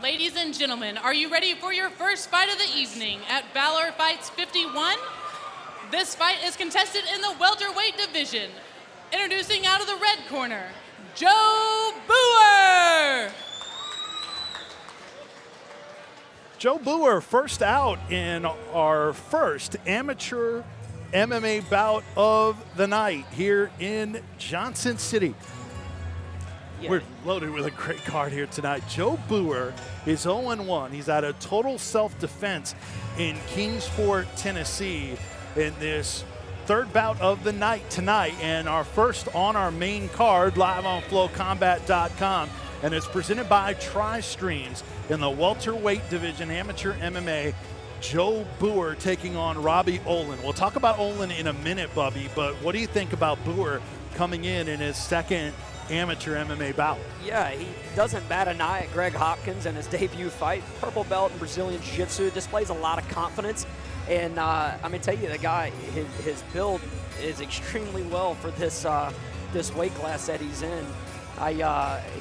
Ladies and gentlemen, are you ready for your first fight of the evening at Valor Fights 51? This fight is contested in the welterweight division. Introducing out of the red corner, Joe Booher. Joe Booher first out in our first amateur MMA bout of the night here in Johnson City. Yeah. We're loaded with a great card here tonight. Joe Booher is 0-1. He's out of total self-defense in Kingsport, Tennessee in this third bout of the night tonight, and our first on our main card live on flowcombat.com, and it's presented by TriStreams in the welterweight division, amateur MMA. Joe Booher taking on Robbie Olen. We'll talk about Olen in a minute, Bubby, but what do you think about Booher coming in his second amateur MMA bout? Yeah, he doesn't bat an eye at Greg Hopkins in his debut fight. Purple belt in Brazilian Jiu-Jitsu, displays a lot of confidence. And I'm going to tell you, the guy, his build is extremely well for this this weight class that he's in.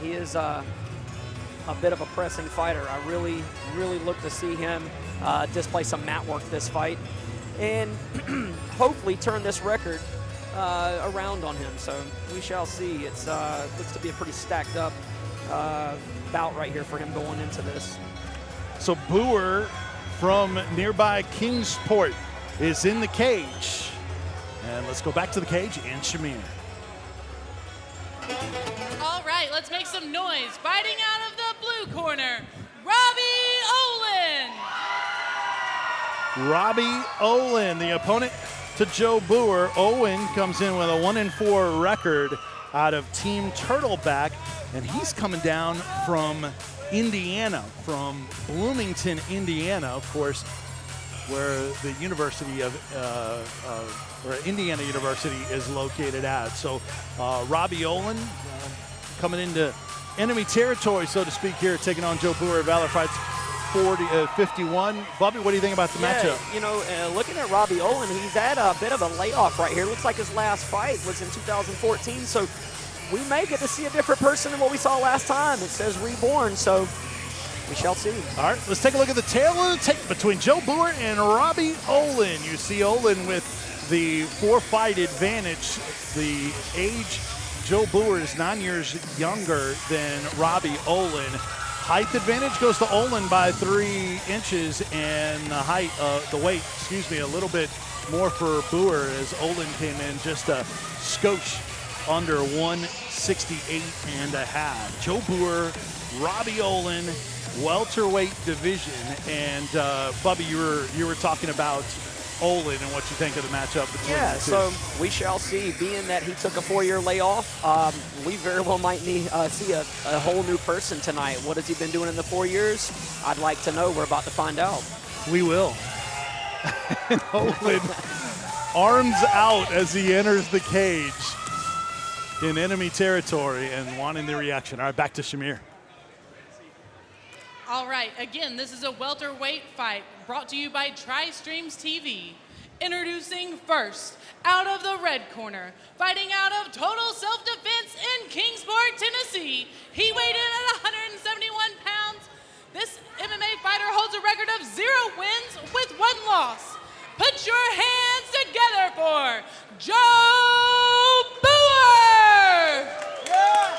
He is a bit of a pressing fighter. I really look to see him display some mat work this fight and hopefully turn this record around on him. So we shall see. It's looks to be a pretty stacked up bout right here for him going into this. So Booher from nearby Kingsport is in the cage. And let's go back to the cage and Shamir. All right, let's make some noise. Fighting out of the blue corner, Robbie Olen. Robbie Olen, the opponent to Joe Booher. Owen comes in with a 1-4 record out of Team Turtleback, and he's coming down from Indiana, from Bloomington, Indiana, of course, where the University of where Indiana University is located at. So Robbie Olen coming into enemy territory, so to speak, here, taking on Joe Booher at Valor Fights 51. Bobby, what do you think about the matchup? You know, looking at Robbie Olen, he's had a bit of a layoff right here. Looks like his last fight was in 2014, so we may get to see a different person than what we saw last time. It says reborn, so we shall see. All right, let's take a look at the tail of the tape between Joe Booher and Robbie Olen. You see Olen with the 4-fight advantage. The age, Joe Booher is 9 years younger than Robbie Olen. Height advantage goes to Olen by 3 inches, and the weight, a little bit more for Booher, as Olen came in just a skosh under 168.5. Joe Booher, Robbie Olen, welterweight division, and Bubby, you were talking about Olen and what you think of the matchup between the two. So we shall see. Being that he took a 4-year layoff, we very well might see a whole new person tonight. What has he been doing in the 4 years? I'd like to know. We're about to find out. We will. And Olen arms out as he enters the cage in enemy territory and wanting the reaction. All right, back to Shamir. All right, again, this is a welterweight fight brought to you by TriStreams TV. Introducing first, out of the red corner, fighting out of total self-defense in Kingsport, Tennessee. He weighed in at 171 pounds. This MMA fighter holds a record of 0 wins with 1 loss. Put your hands together for Joe Booher! Yeah.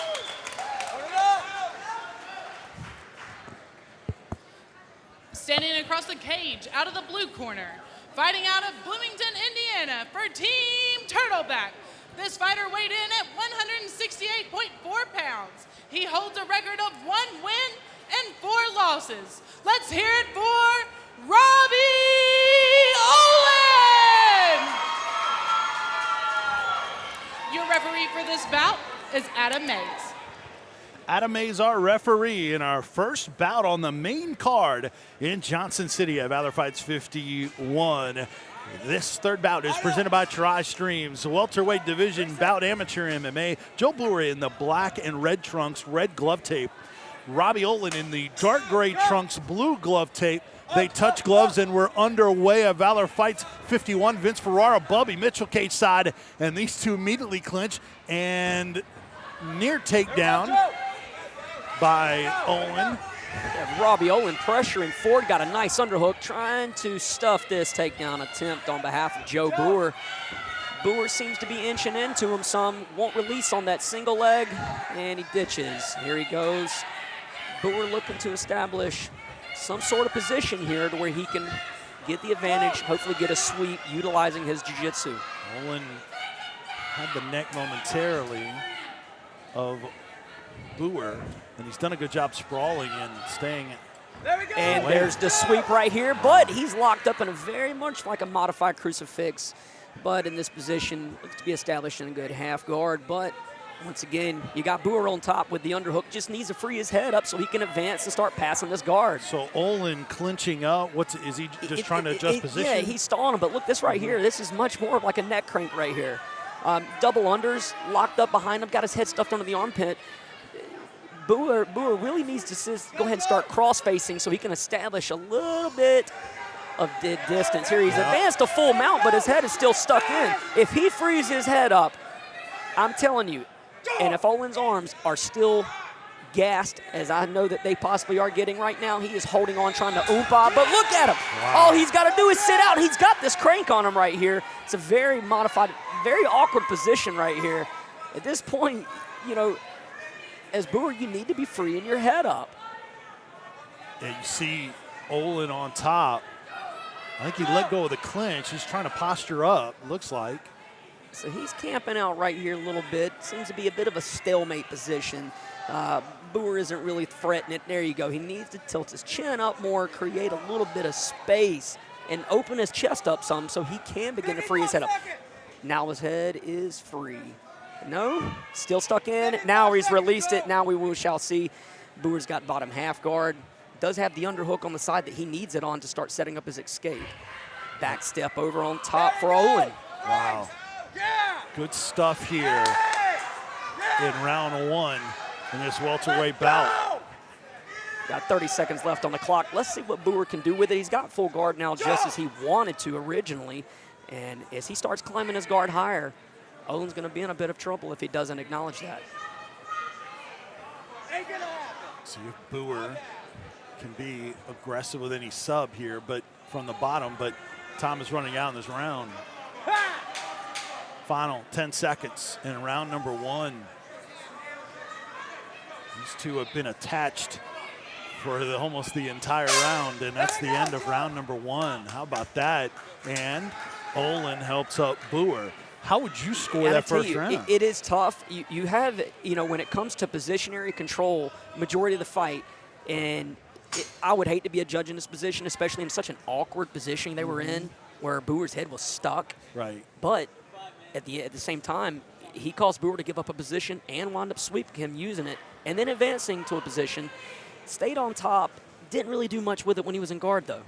Standing across the cage, out of the blue corner, fighting out of Bloomington, Indiana for Team Turtleback. This fighter weighed in at 168.4 pounds. He holds a record of 1 win and 4 losses. Let's hear it for Robbie Olen! Your referee for this bout is Adam Mays. Adam Mays, our referee, in our first bout on the main card in Johnson City at Valor Fights 51. This third bout is presented by TriStreams, welterweight division bout, amateur MMA. Joe Booher in the black and red trunks, red glove tape. Robbie Olen in the dark gray trunks, blue glove tape. They touch gloves and we're underway at Valor Fights 51. Vince Ferrara, Bubby Mitchell cage side, and these two immediately clinch and near takedown. by Olen. Yeah, Robbie Olen pressuring Ford, got a nice underhook, trying to stuff this takedown attempt on behalf of Joe Booher. Booher seems to be inching into him some, won't release on that single leg, and he ditches. Here he goes. Booher looking to establish some sort of position here to where he can get the advantage, hopefully get a sweep, utilizing his jiu-jitsu. Olen had the neck momentarily of Booher, and he's done a good job sprawling and staying. And there's the sweep right here, but he's locked up in a very much like a modified crucifix. But in this position, looks to be established in a good half guard. But once again, you got Booher on top with the underhook, just needs to free his head up so he can advance and start passing this guard. So Olen clinching up, is he just trying to adjust position? Yeah, he's stalling him, but look, this right here, this is much more of like a neck crank right here. Double unders, locked up behind him, got his head stuffed under the armpit. Booher really needs to go ahead and start cross-facing so he can establish a little bit of distance. Here he's advanced a full mount, but his head is still stuck in. If he frees his head up, I'm telling you, and if Olen's arms are still gassed, as I know that they possibly are getting right now, he is holding on, trying to oompa, but look at him. Wow. All he's got to do is sit out. He's got this crank on him right here. It's a very modified, very awkward position right here. At this point, you know, as Booher, you need to be freeing your head up. Yeah, you see Olen on top. I think he let go of the clinch. He's trying to posture up, looks like. So he's camping out right here a little bit. Seems to be a bit of a stalemate position. Booher isn't really threatening it. There you go. He needs to tilt his chin up more, create a little bit of space, and open his chest up some so he can begin to free his head up. Now his head is free. No, still stuck in. Now he's released it. Now we shall see. Booher's got bottom half guard. Does have the underhook on the side that he needs it on to start setting up his escape. Back step over on top for Olen. Wow. Good stuff here in round one in this welterweight bout. Got 30 seconds left on the clock. Let's see what Booher can do with it. He's got full guard now just as he wanted to originally. And as he starts climbing his guard higher, Olen's going to be in a bit of trouble if he doesn't acknowledge that. See if Booher can be aggressive with any sub here, but from the bottom, but time is running out in this round. Final 10 seconds in round number one. These two have been attached for almost the entire round, and that's the end of round number one. How about that? And Olen helps up Booher. How would you score that first round? It is tough. You have, you know, when it comes to position area control, majority of the fight, and I would hate to be a judge in this position, especially in such an awkward position they were in, where Booher's head was stuck. Right. But at the same time, he caused Booher to give up a position and wound up sweeping him, using it, and then advancing to a position. Stayed on top. Didn't really do much with it when he was in guard, though.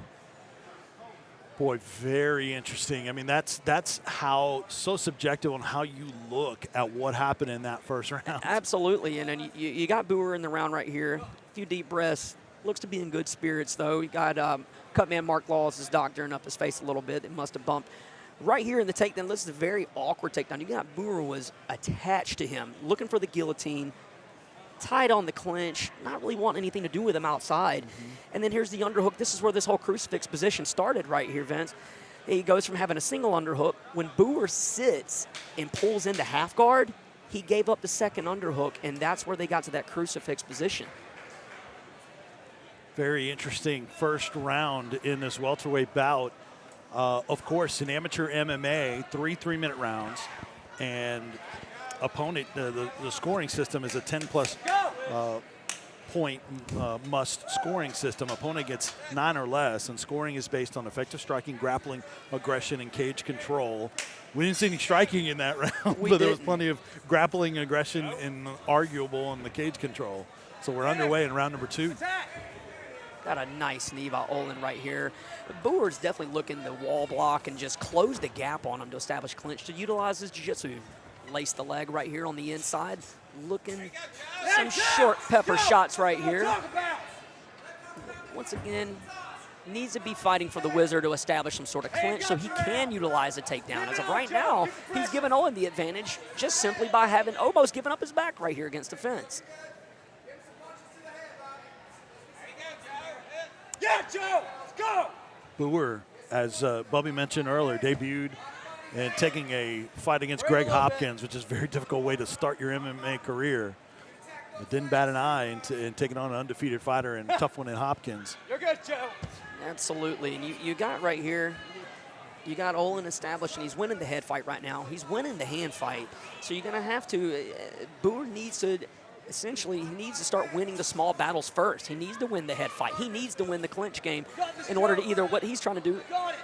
Boy, very interesting. I mean, that's how so subjective on how you look at what happened in that first round. Absolutely, and then you got Booher in the round right here. A few deep breaths. Looks to be in good spirits, though. You got Cutman Mark Laws is doctoring up his face a little bit. It must have bumped. Right here in the takedown, this is a very awkward takedown. You got Booher was attached to him, looking for the guillotine, tied on the clinch, not really wanting anything to do with him outside. And then here's the underhook. This is where this whole crucifix position started right here, Vince. He goes from having a single underhook. When Booher sits and pulls into half guard, he gave up the second underhook, and that's where they got to that crucifix position. Very interesting first round in this welterweight bout. Of course, in amateur MMA, 3 3-minute rounds, and opponent, the scoring system is a 10-plus point must scoring system. Opponent gets 9 or less, and scoring is based on effective striking, grappling, aggression, and cage control. We didn't see any striking in that round, but there was plenty of grappling, aggression, and arguable on the cage control. So we're underway in round number 2. Got a nice knee by Olen right here. Booher's definitely looking to wall block and just close the gap on him to establish clinch, to utilize his jiu-jitsu. Lace the leg right here on the inside. Looking some short pepper shots right here. Once again, needs to be fighting for the wizard to establish some sort of clinch so he can utilize a takedown. As of right now, he's given Olen the advantage just simply by having almost given up his back right here against the fence. Joe. Let's go. Booher, as Bubby mentioned earlier, debuted and taking a fight against Greg Hopkins, which is a very difficult way to start your MMA career. But didn't bat an eye in taking on an undefeated fighter and a tough one in Hopkins. You're good, Joe. Absolutely, and you got right here, you got Olen established, and he's winning the head fight right now. He's winning the hand fight. So you're going to have to, Booher needs to, essentially, he needs to start winning the small battles first. He needs to win the head fight. He needs to win the clinch game in order to either, what he's trying to do,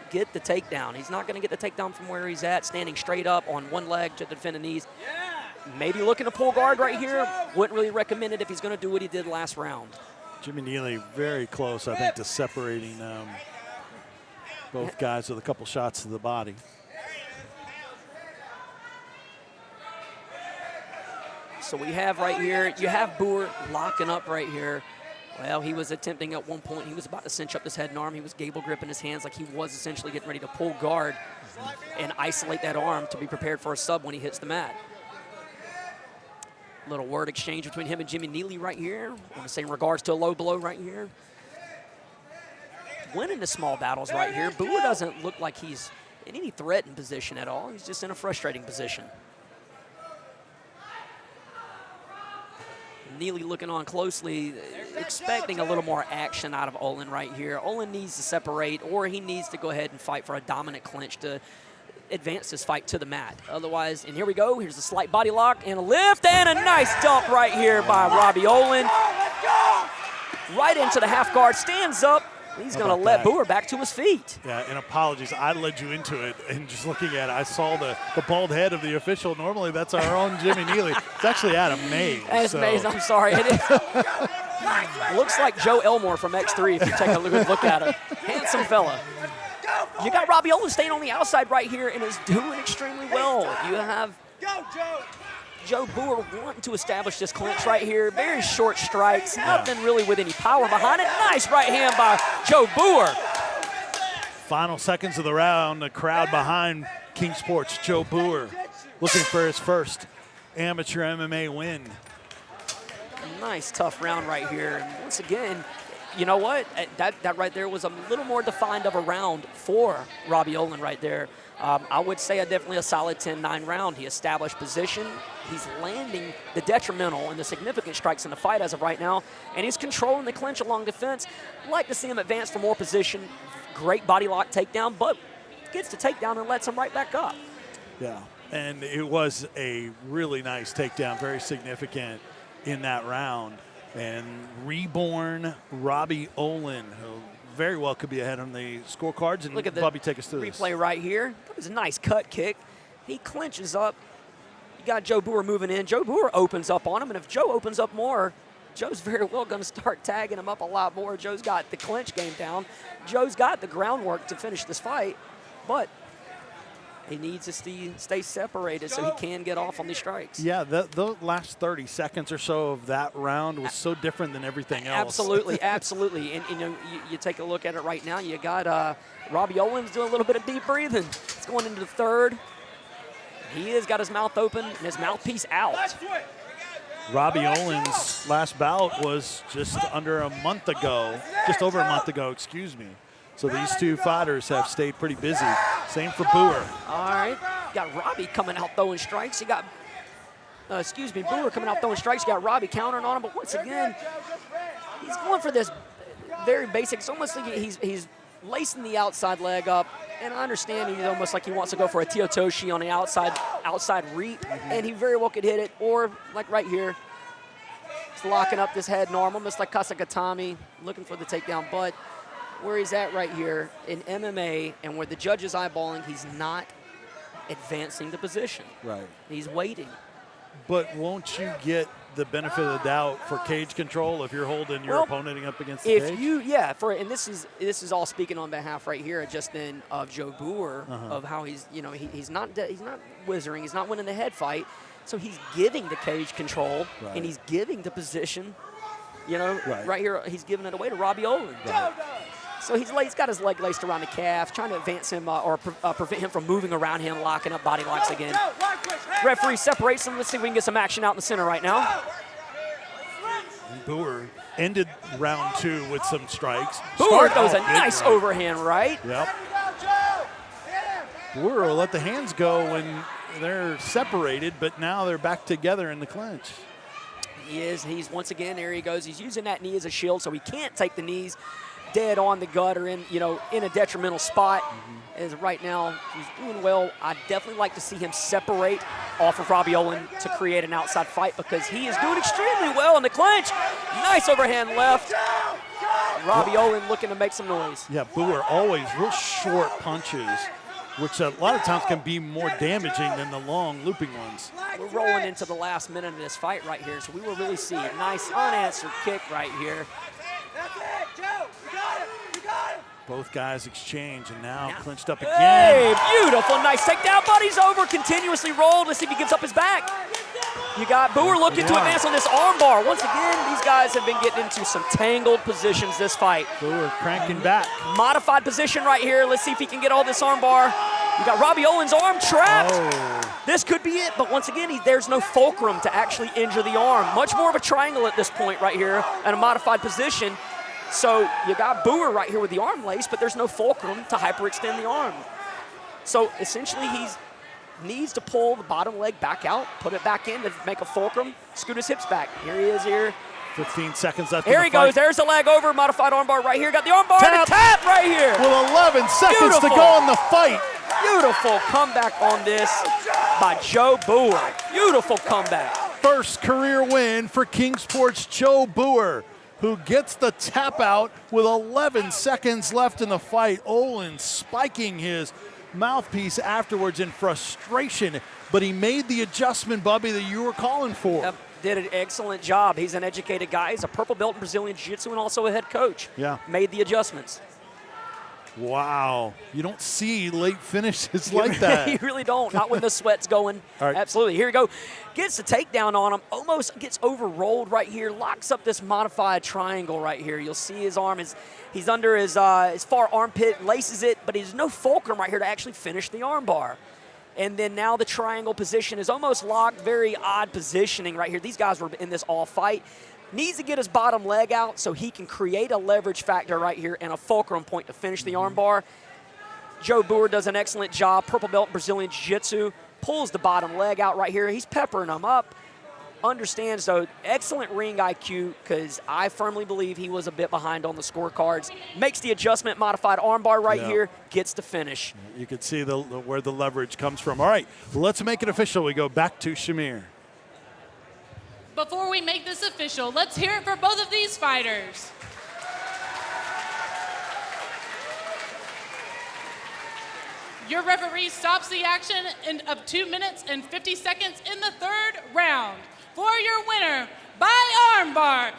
get the takedown. He's not going to get the takedown from where he's at, standing straight up on one leg to defend the knees. Maybe looking to pull guard right here. Wouldn't really recommend it if he's going to do what he did last round. Jimmy Neely very close, I think, to separating both guys with a couple shots to the body. So we have right here, you have Booher locking up right here. Well, he was attempting at one point, he was about to cinch up his head and arm. He was gable gripping his hands like he was essentially getting ready to pull guard and isolate that arm to be prepared for a sub when he hits the mat. Little word exchange between him and Jimmy Neely right here. I want to say in regards to a low blow right here. Winning the small battles right here. Booher doesn't look like he's in any threatened position at all. He's just in a frustrating position. Neely looking on closely, expecting a little more action out of Olen right here. Olen needs to separate, or he needs to go ahead and fight for a dominant clinch to advance this fight to the mat. Otherwise, and here we go. Here's a slight body lock and a lift and a nice dump right here by Robbie Olen. Right into the half guard, stands up. He's going to let Booher back to his feet. Yeah, and apologies, I led you into it, and just looking at it, I saw the bald head of the official. Normally, that's our own Jimmy Neely. It's actually Adam Mays. That's Mays, I'm sorry. It is. Looks like Joe Elmore from X3 if you take a good look at him. Handsome fella. You got Robbie Olen staying on the outside right here and is doing extremely well. You have Joe Booher wanting to establish this clinch right here. Very short strikes, nothing really with any power behind it. Nice right hand by Joe Booher. Final seconds of the round, the crowd behind King Sports, Joe Booher, looking for his first amateur MMA win. Nice, tough round right here. And once again, you know what? That right there was a little more defined of a round for Robbie Olen right there. I would say definitely a solid 10-9 round. He established position. He's landing the detrimental and the significant strikes in the fight as of right now, and he's controlling the clinch along defense. Like to see him advance for more position. Great body lock takedown, but gets the takedown and lets him right back up. Yeah, and it was a really nice takedown, very significant in that round. And reborn Robbie Olen, who very well could be ahead on the scorecards. And look at the Bobby, take us through replay this. right here. That was a nice cut kick. He clinches up. You got Joe Booher moving in. Joe Booher opens up on him, and if Joe opens up more, Joe's very well going to start tagging him up a lot more. Joe's got the clinch game down. Joe's got the groundwork to finish this fight, but he needs to stay separated so he can get off on these strikes. Yeah, the last 30 seconds or so of that round was so different than everything else. Absolutely, absolutely. And you know, you take a look at it right now. You got Robbie Olen's doing a little bit of deep breathing. It's going into the third. He has got his mouth open and his mouthpiece out. Robbie Olen's last bout was just under a month ago, just over a month ago, excuse me. So these two fighters have stayed pretty busy. Same for Booher. All right. You got Robbie coming out throwing strikes. You got, Booher coming out throwing strikes. You got Robbie countering on him. But once again, he's going for this very basic. It's almost like he's lacing the outside leg up. And I understand he's almost like he wants to go for a Teotoshi on the outside reap. And he very well could hit it. Or like right here, he's locking up this head normal, almost like Kasagatami, looking for the takedown. But where he's at right here in MMA and where the judge is eyeballing, he's not advancing the position. Right. He's waiting. But won't you get the benefit of the doubt for cage control if you're holding your opponent up against the cage? And this is all speaking on behalf right here just then of Joe Booher, of how he's he's not whizzering, he's not winning the head fight, so he's giving the cage control and he's giving the position. Right here he's giving it away to Robbie Olen. Right. So he's got his leg laced around the calf, trying to advance him or prevent him from moving around him, locking up body locks again. Referee separates them. Let's see if we can get some action out in the center right now. Booher ended round 2 with some strikes. Booher throws a big nice right. overhand right. Yep. Booher will let the hands go when they're separated, but now they're back together in the clinch. He is. He's once again, there he goes. He's using that knee as a shield, so he can't take the knees dead on the gut or in a detrimental spot. As right now, he's doing well. I'd definitely like to see him separate off of Robbie Olen to create an outside fight because he is doing extremely well in the clinch. Nice overhand left. Robbie Olen looking to make some noise. Yeah, Booher always real short punches, which a lot of times can be more damaging than the long looping ones. We're rolling into the last minute of this fight right here, so we will really see a nice unanswered kick right here. That's it, Joe. You got it. You got it. Both guys exchange, and now clinched up again. Hey, beautiful, nice takedown. Buddy's over, continuously rolled. Let's see if he gives up his back. You got Booher looking to advance on this arm bar. Once again, these guys have been getting into some tangled positions this fight. Booher cranking back. Modified position right here. Let's see if he can get all this arm bar. You got Robbie Olen's arm trapped. Oh. This could be it, but once again, there's no fulcrum to actually injure the arm. Much more of a triangle at this point right here and a modified position. So you got Booher right here with the arm lace, but there's no fulcrum to hyperextend the arm. So essentially he needs to pull the bottom leg back out, put it back in to make a fulcrum, scoot his hips back. Here he is here. 15 seconds left. Here he goes. There's the leg over, modified armbar right here. Got the armbar and the tap right here. With 11 seconds Beautiful. to go in the fight. Beautiful comeback on this by Joe Booher. Beautiful comeback. First career win for Kingsport's Joe Booher, who gets the tap out with 11 seconds left in the fight. Olen spiking his mouthpiece afterwards in frustration, but he made the adjustment, Bubby, that you were calling for. Yep, did an excellent job. He's an educated guy. He's a purple belt in Brazilian Jiu-Jitsu and also a head coach. Yeah. Made the adjustments. Wow. You don't see late finishes like that. You really don't. Not when the sweat's going. All right. Absolutely. Here we go. Gets the takedown on him. Almost gets overrolled right here. Locks up this modified triangle right here. You'll see his arm is he's under his far armpit, laces it, but there's no fulcrum right here to actually finish the arm bar. And then now the triangle position is almost locked. Very odd positioning right here. These guys were in this all fight. Needs to get his bottom leg out so he can create a leverage factor right here and a fulcrum point to finish the armbar. Joe Booher does an excellent job. Purple belt Brazilian Jiu-Jitsu. Pulls the bottom leg out right here. He's peppering him up. Understands, though, excellent ring IQ because I firmly believe he was a bit behind on the scorecards. Makes the adjustment, modified armbar right here. Gets the finish. You can see where the leverage comes from. All right, let's make it official. We go back to Shamir. Before we make this official, let's hear it for both of these fighters. Your referee stops the action of 2 minutes and 50 seconds in the third round. For your winner, by armbar,